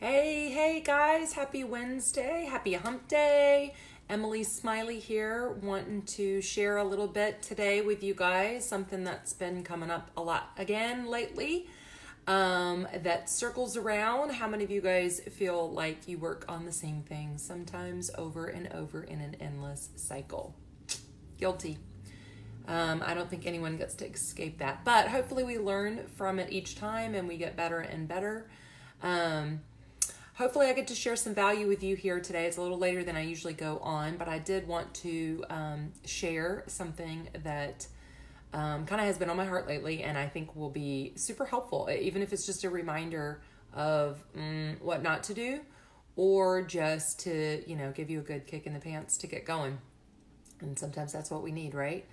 Hey guys, happy Wednesday, happy hump day. Emily Smiley here, wanting to share a little bit today with you guys, something that's been coming up a lot again lately, that circles around. How many of you guys feel like you work on the same thing, sometimes over and over in an endless cycle? Guilty. I don't think anyone gets to escape that, but hopefully we learn from it each time and we get better and better. Hopefully I get to share some value with you here today. It's a little later than I usually go on, but I did want to share something that kind of has been on my heart lately and I think will be super helpful, even if it's just a reminder of what not to do, or just to, give you a good kick in the pants to get going. And sometimes that's what we need, right?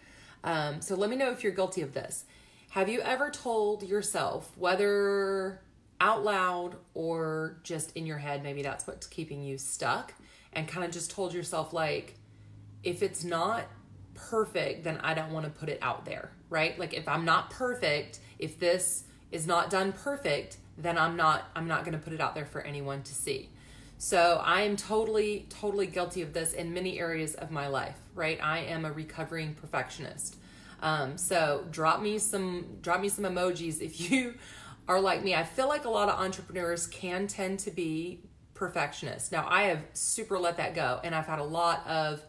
So let me know if you're guilty of this. Have you ever told yourself, whether out loud or just in your head, maybe that's what's keeping you stuck, and kind of just told yourself, like, if it's not perfect, then I don't want to put it out there, right? Like, if I'm not perfect, if this is not done perfect, then I'm not going to put it out there for anyone to see. So I am totally guilty of this in many areas of my life, right? I am a recovering perfectionist. So drop me some emojis if you are like me. I feel like a lot of entrepreneurs can tend to be perfectionists. Now, I have super let that go, and I've had a lot of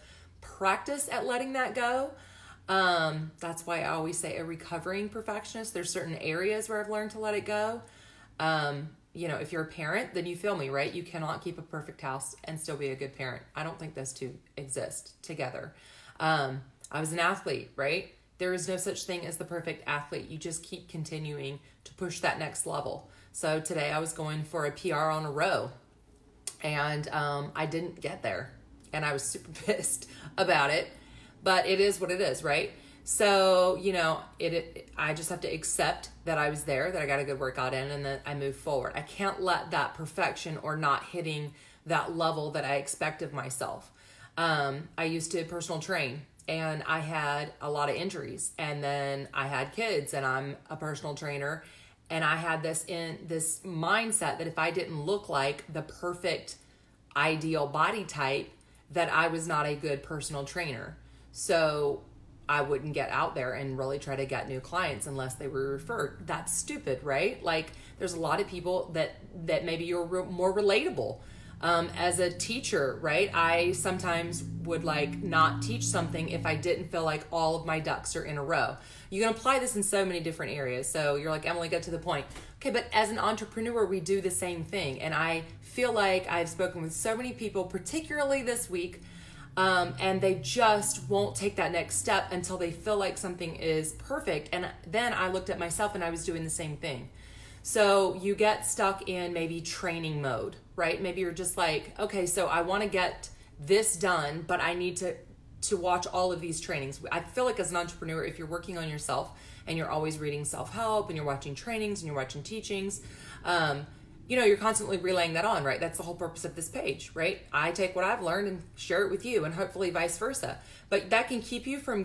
practice at letting that go. That's why I always say a recovering perfectionist. There's certain areas where I've learned to let it go. If you're a parent, then you feel me, right? You cannot keep a perfect house and still be a good parent. I don't think those two exist together. I was an athlete, right? There is no such thing as the perfect athlete. You just keep continuing to push that next level. So today I was going for a PR on a row, and I didn't get there, and I was super pissed about it, but it is what it is, right? So, I just have to accept that I was there, that I got a good workout in, and that I move forward. I can't let that perfection or not hitting that level that I expect of myself. I used to personal train, and I had a lot of injuries, and then I had kids, and I'm a personal trainer, and I had this mindset that if I didn't look like the perfect ideal body type, that I was not a good personal trainer. So I wouldn't get out there and really try to get new clients unless they were referred. That's stupid, right? Like, there's a lot of people that maybe you're more relatable. As a teacher, right? I sometimes would not teach something if I didn't feel like all of my ducks are in a row. You can apply this in so many different areas. So you're like, Emily, get to the point. Okay, but as an entrepreneur, we do the same thing. And I feel like I've spoken with so many people, particularly this week, and they just won't take that next step until they feel like something is perfect. And then I looked at myself and I was doing the same thing. So you get stuck in maybe training mode, right? Maybe you're just like, okay, so I want to get this done, but I need to watch all of these trainings. I feel like as an entrepreneur, if you're working on yourself and you're always reading self-help and you're watching trainings and you're watching teachings, you're constantly relaying that on, right? That's the whole purpose of this page, right? I take what I've learned and share it with you, and hopefully vice versa. But that can keep you from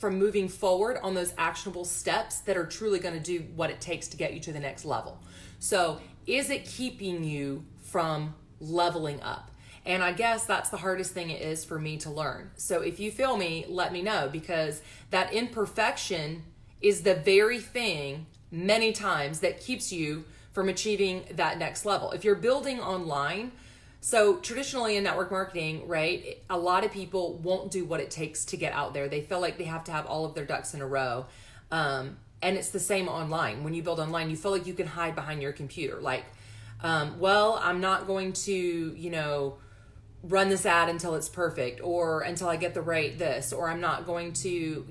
moving forward on those actionable steps that are truly going to do what it takes to get you to the next level. So is it keeping you from leveling up? And I guess that's the hardest thing it is for me to learn. So if you feel me, let me know, because that imperfection is the very thing many times that keeps you from achieving that next level. If you're building online, so traditionally in network marketing, right, a lot of people won't do what it takes to get out there. They feel like they have to have all of their ducks in a row. And it's the same online. When you build online, you feel like you can hide behind your computer. Like, I'm not going to, run this ad until it's perfect, or until I get the right this, or I'm not going to,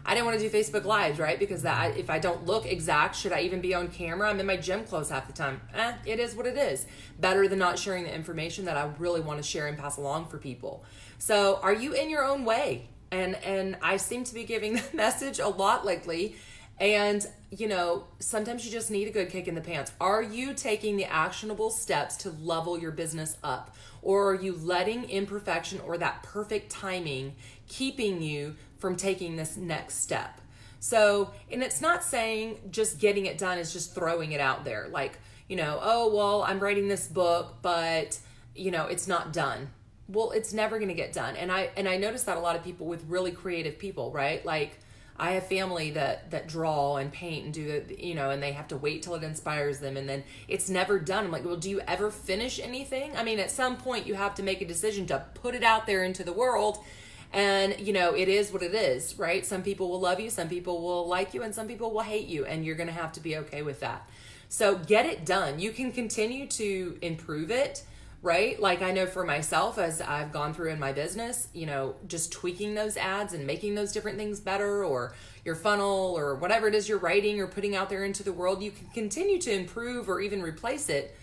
I didn't want to do Facebook Lives, right? Because if I don't look exact, should I even be on camera? I'm in my gym clothes half the time. It is what it is. Better than not sharing the information that I really want to share and pass along for people. So are you in your own way? And I seem to be giving the message a lot lately. And, sometimes you just need a good kick in the pants. Are you taking the actionable steps to level your business up? Or are you letting imperfection or that perfect timing keeping you from taking this next step? So, and it's not saying just getting it done is just throwing it out there. Like, oh, well, I'm writing this book, but, it's not done. Well, it's never going to get done. And I notice that a lot of people with really creative people, right? Like, I have family that draw and paint and do and they have to wait till it inspires them, and then it's never done. I'm like, well, do you ever finish anything? I mean, at some point you have to make a decision to put it out there into the world, and it is what it is, right? Some people will love you, some people will like you, and some people will hate you, and you're going to have to be okay with that. So get it done. You can continue to improve it, right? Like, I know for myself, as I've gone through in my business, just tweaking those ads and making those different things better, or your funnel, or whatever it is you're writing or putting out there into the world, you can continue to improve or even replace it.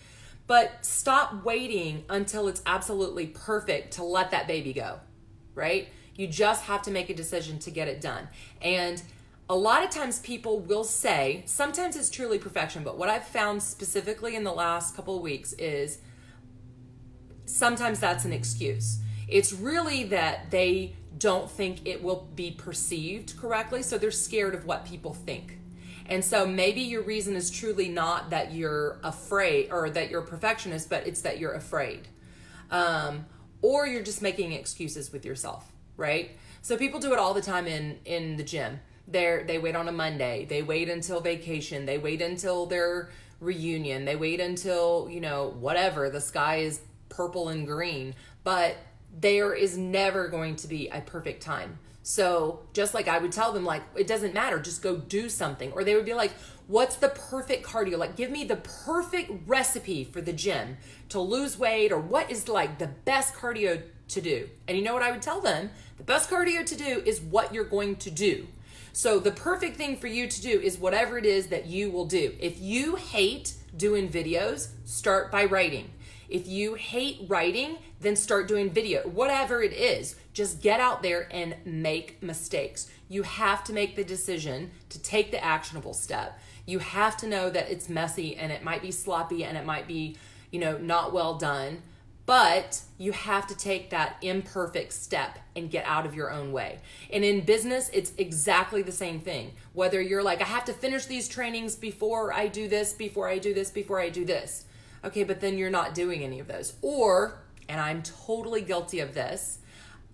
But stop waiting until it's absolutely perfect to let that baby go, right? You just have to make a decision to get it done. And a lot of times people will say, sometimes it's truly perfection, but what I've found specifically in the last couple of weeks is sometimes that's an excuse. It's really that they don't think it will be perceived correctly, so they're scared of what people think. And so maybe your reason is truly not that you're afraid or that you're a perfectionist, but it's that you're afraid. Or you're just making excuses with yourself, right? So people do it all the time in the gym. They wait on a Monday. They wait until vacation. They wait until their reunion. They wait until, whatever, the sky is purple and green, but there is never going to be a perfect time. So just like I would tell them, like, it doesn't matter, just go do something. Or they would be like, what's the perfect cardio? Like, give me the perfect recipe for the gym to lose weight, or what is like the best cardio to do? And you know what I would tell them? The best cardio to do is what you're going to do. So the perfect thing for you to do is whatever it is that you will do. If you hate doing videos, start by writing. If you hate writing, then start doing video. Whatever it is, just get out there and make mistakes. You have to make the decision to take the actionable step. You have to know that it's messy and it might be sloppy and it might be, not well done, but you have to take that imperfect step and get out of your own way. And in business, it's exactly the same thing. Whether you're like, I have to finish these trainings before I do this, before I do this, before I do this. Okay, but then you're not doing any of those. Or, and I'm totally guilty of this,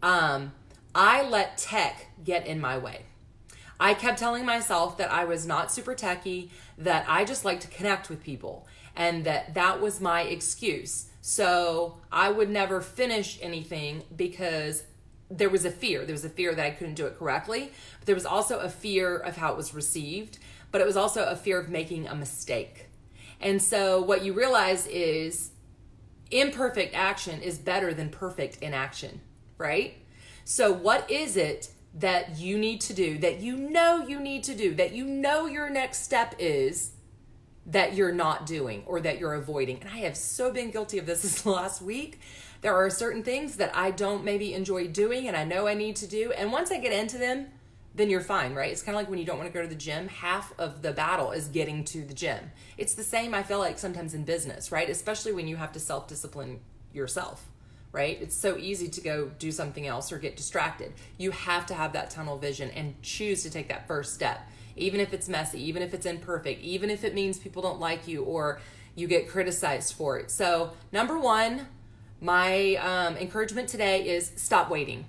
I let tech get in my way. I kept telling myself that I was not super techy, that I just like to connect with people, and that was my excuse. So I would never finish anything because there was a fear. There was a fear that I couldn't do it correctly, but there was also a fear of how it was received, but it was also a fear of making a mistake. And so what you realize is imperfect action is better than perfect inaction, right? So what is it that you need to do, that you need to do, that your next step is, that you're not doing or that you're avoiding? And I have so been guilty of this last week. There are certain things that I don't maybe enjoy doing and I know I need to do. And once I get into them, then you're fine, right? It's kind of like when you don't want to go to the gym, half of the battle is getting to the gym. It's the same, I feel like, sometimes in business, right? Especially when you have to self-discipline yourself, right? It's so easy to go do something else or get distracted. You have to have that tunnel vision and choose to take that first step, even if it's messy, even if it's imperfect, even if it means people don't like you or you get criticized for it. So number one, my encouragement today is stop waiting.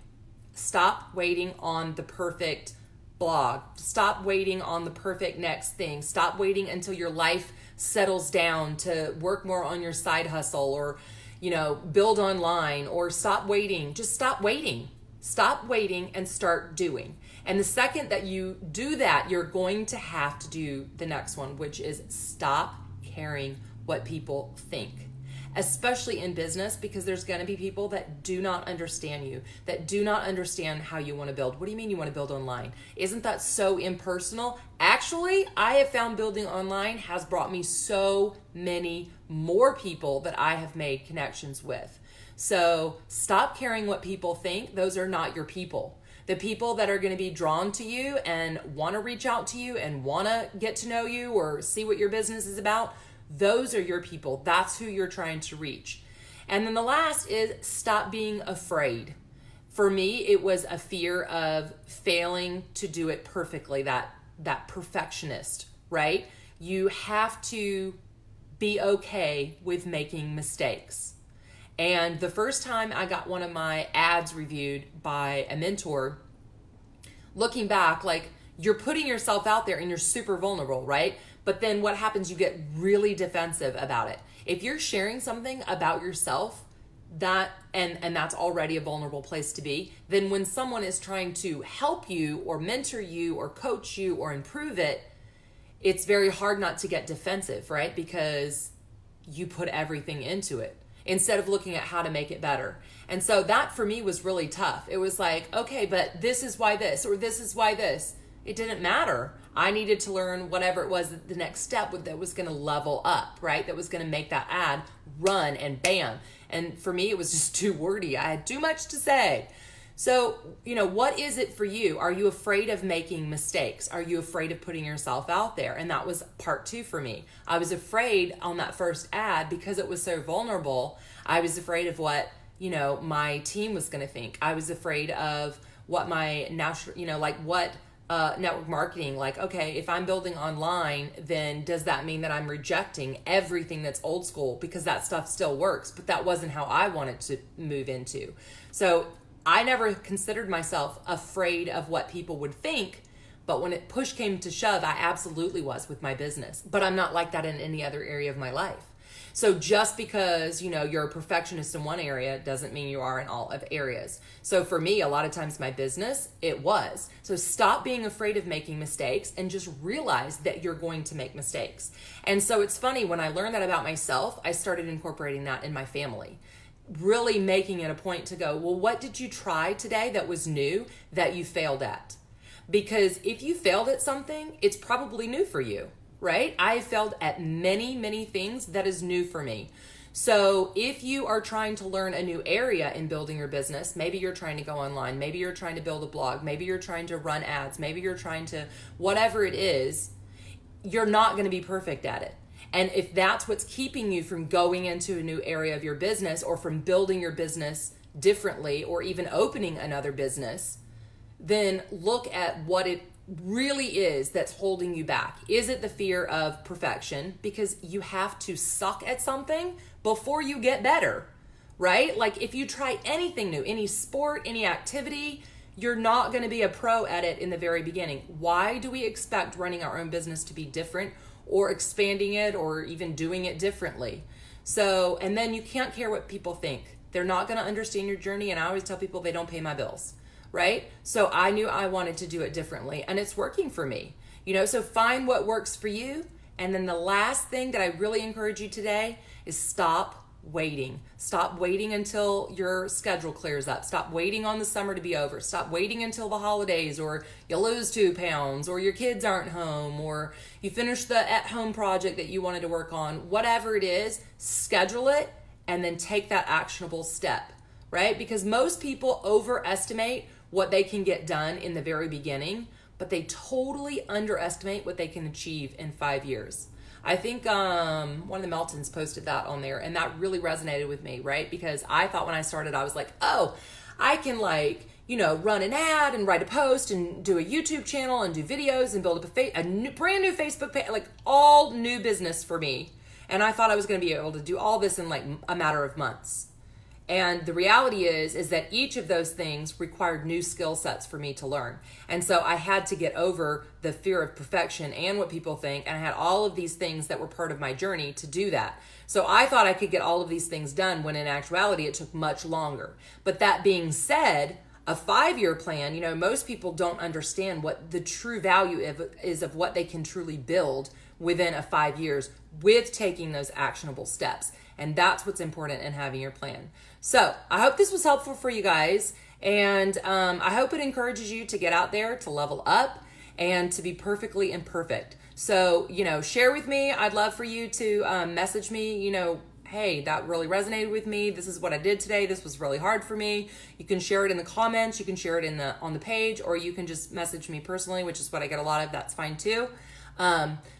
Stop waiting on the perfect blog. Stop waiting on the perfect next thing. Stop waiting until your life settles down to work more on your side hustle or, build online, or stop waiting. Just stop waiting. Stop waiting and start doing. And the second that you do that, you're going to have to do the next one, which is stop caring what people think. Especially in business, because there's going to be people that do not understand you, that do not understand how you want to build. What do you mean you want to build online? Isn't that so impersonal? Actually, I have found building online has brought me so many more people that I have made connections with. So stop caring what people think. Those are not your people. The people that are going to be drawn to you and want to reach out to you and want to get to know you or see what your business is about, those are your people. That's who you're trying to reach. And then the last is stop being For me, it was a fear of failing to do it perfectly, that that perfectionist, right? You have to be okay with making mistakes. And the first time I got one of my ads reviewed by a mentor, looking back, like, you're putting yourself out there and you're super vulnerable, right? But then what happens? You get really defensive about it. If you're sharing something about yourself, that and that's already a vulnerable place to be, then when someone is trying to help you or mentor you or coach you or improve it, it's very hard not to get defensive, right? Because you put everything into it instead of looking at how to make it better. And so that for me was really tough. It was like, okay, but this is why this, or this is why this. It didn't matter. I needed to learn whatever it was, the next step that was going to level up, right? That was going to make that ad run and bam. And for me, it was just too wordy. I had too much to say. So, what is it for you? Are you afraid of making mistakes? Are you afraid of putting yourself out there? And that was part 2 for me. I was afraid on that first ad because it was so vulnerable. I was afraid of what, my team was going to think. I was afraid of what my natural, network marketing, like, okay, if I'm building online, then does that mean that I'm rejecting everything that's old school because that stuff still works? But that wasn't how I wanted to move into. So I never considered myself afraid of what people would think, but when push came to shove, I absolutely was with my business. But I'm not like that in any other area of my life. So just because, you're a perfectionist in one area doesn't mean you are in all of areas. So for me, a lot of times my business, it was. So stop being afraid of making mistakes and just realize that you're going to make mistakes. And so it's funny, when I learned that about myself, I started incorporating that in my family. Really making it a point to go, well, what did you try today that was new that you failed at? Because if you failed at something, it's probably new for you, right? I failed at many, many things that is new for me. So if you are trying to learn a new area in building your business, maybe you're trying to go online, maybe you're trying to build a blog, maybe you're trying to run ads, maybe you're trying to, whatever it is, you're not going to be perfect at it. And if that's what's keeping you from going into a new area of your business or from building your business differently or even opening another business, then look at what it really is that's holding you back. Is it the fear of perfection? Because you have to suck at something before you get better, right? Like if you try anything new, any sport, any activity, you're not going to be a pro at it in the very beginning. Why do we expect running our own business to be different or expanding it or even doing it differently? So, and then you can't care what people think. They're not going to understand your journey. And I always tell people they don't pay my bills, right? So I knew I wanted to do it differently and it's working for me, so find what works for you. And then the last thing that I really encourage you today is stop waiting. Stop waiting until your schedule clears up. Stop waiting on the summer to be over. Stop waiting until the holidays or you lose 2 pounds or your kids aren't home or you finish the at-home project that you wanted to work on. Whatever it is, schedule it and then take that actionable step, right? Because most people overestimate what they can get done in the very beginning, but they totally underestimate what they can achieve in 5 years. I think one of the Meltons posted that on there, and that really resonated with me, right? Because I thought when I started, I was like, oh, I can run an ad and write a post and do a YouTube channel and do videos and build a brand new Facebook page, like all new business for me. And I thought I was going to be able to do all this in like a matter of months. And the reality is that each of those things required new skill sets for me to learn. And so I had to get over the fear of perfection and what people think. And I had all of these things that were part of my journey to do that. So I thought I could get all of these things done when in actuality it took much longer. But that being said, a 5-year plan, most people don't understand what the true value is of what they can truly build within a 5 years with taking those actionable steps. And that's what's important in having your plan. So I hope this was helpful for you guys. And I hope it encourages you to get out there, to level up, and to be perfectly imperfect. So, share with me. I'd love for you to message me, hey, that really resonated with me. This is what I did today. This was really hard for me. You can share it in the comments. You can share it on the page, or you can just message me personally, which is what I get a lot of. That's fine too.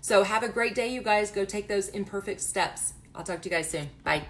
So have a great day, you guys. Go take those imperfect steps. I'll talk to you guys soon. Bye.